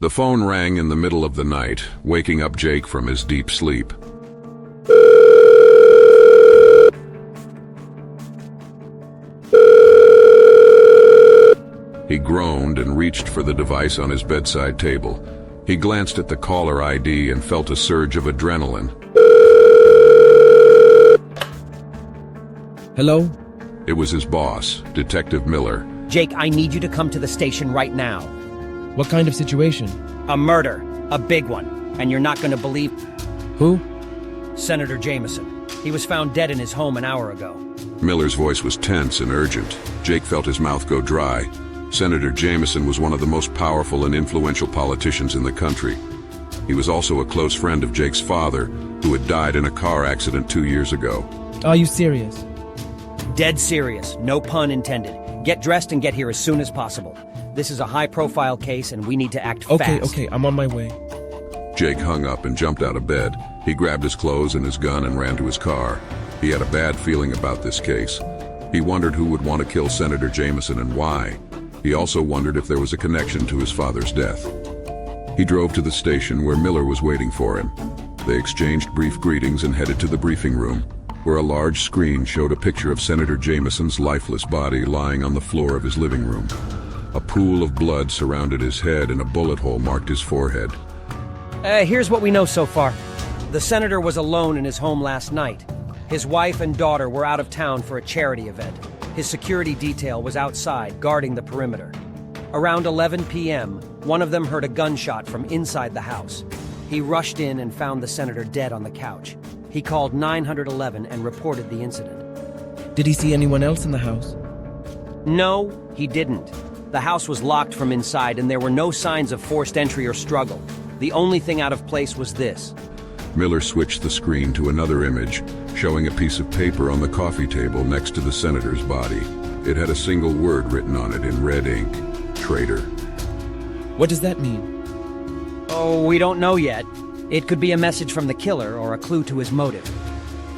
The phone rang in the middle of the night, waking up Jake from his deep sleep. He groaned and reached for the device on his bedside table. He glanced at the caller ID and felt a surge of adrenaline. Hello? It was his boss, Detective Miller. Jake, I need you to come to the station right now. What kind of situation? A murder. A big one. And you're not going to believe... Who? Senator Jameson. He was found dead in his home an hour ago. Miller's voice was tense and urgent. Jake felt his mouth go dry. Senator Jameson was one of the most powerful and influential politicians in the country. He was also a close friend of Jake's father, who had died in a car accident 2 years ago. Are you serious? Dead serious. No pun intended. Get dressed and get here as soon as possible. This is a high-profile case and we need to act fast. Okay, I'm on my way. Jake hung up and jumped out of bed. He grabbed his clothes and his gun and ran to his car. He had a bad feeling about this case. He wondered who would want to kill Senator Jameson and why. He also wondered if there was a connection to his father's death. He drove to the station where Miller was waiting for him. They exchanged brief greetings and headed to the briefing room, where a large screen showed a picture of Senator Jameson's lifeless body lying on the floor of his living room. A pool of blood surrounded his head and a bullet hole marked his forehead. Here's what we know so far. The senator was alone in his home last night. His wife and daughter were out of town for a charity event. His security detail was outside, guarding the perimeter. Around 11 p.m., one of them heard a gunshot from inside the house. He rushed in and found the senator dead on the couch. He called 911 and reported the incident. Did he see anyone else in the house? No, he didn't. The house was locked from inside and there were no signs of forced entry or struggle. The only thing out of place was this. Miller switched the screen to another image, showing a piece of paper on the coffee table next to the senator's body. It had a single word written on it in red ink: traitor. What does that mean? Oh, we don't know yet. It could be a message from the killer or a clue to his motive.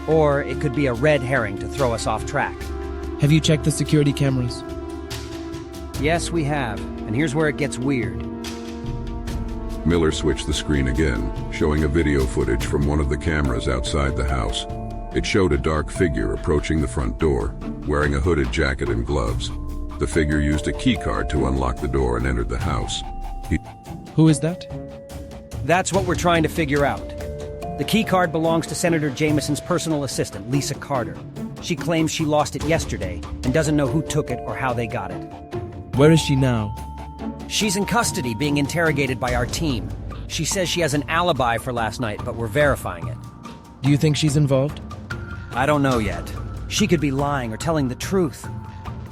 Or it could be a red herring to throw us off track. Have you checked the security cameras? Yes, we have. And here's where it gets weird. Miller switched the screen again, showing a video footage from one of the cameras outside the house. It showed a dark figure approaching the front door, wearing a hooded jacket and gloves. The figure used a key card to unlock the door and entered the house. Who is that? That's what we're trying to figure out. The key card belongs to Senator Jameson's personal assistant, Lisa Carter. She claims she lost it yesterday and doesn't know who took it or how they got it. Where is she now? She's in custody, being interrogated by our team. She says she has an alibi for last night, but we're verifying it. Do you think she's involved? I don't know yet. She could be lying or telling the truth.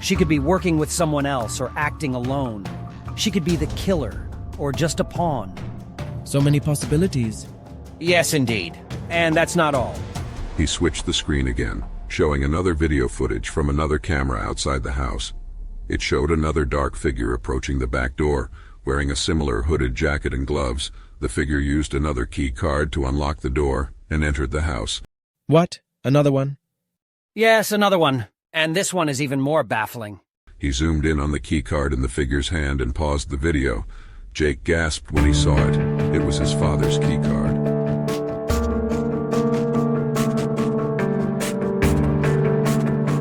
She could be working with someone else or acting alone. She could be the killer or just a pawn. So many possibilities. Yes, indeed. And that's not all. He switched the screen again, showing another video footage from another camera outside the house. It showed another dark figure approaching the back door, wearing a similar hooded jacket and gloves. The figure used another key card to unlock the door and entered the house. What? Another one? Yes, another one. And this one is even more baffling. He zoomed in on the key card in the figure's hand and paused the video. Jake gasped when he saw it. It was his father's key card.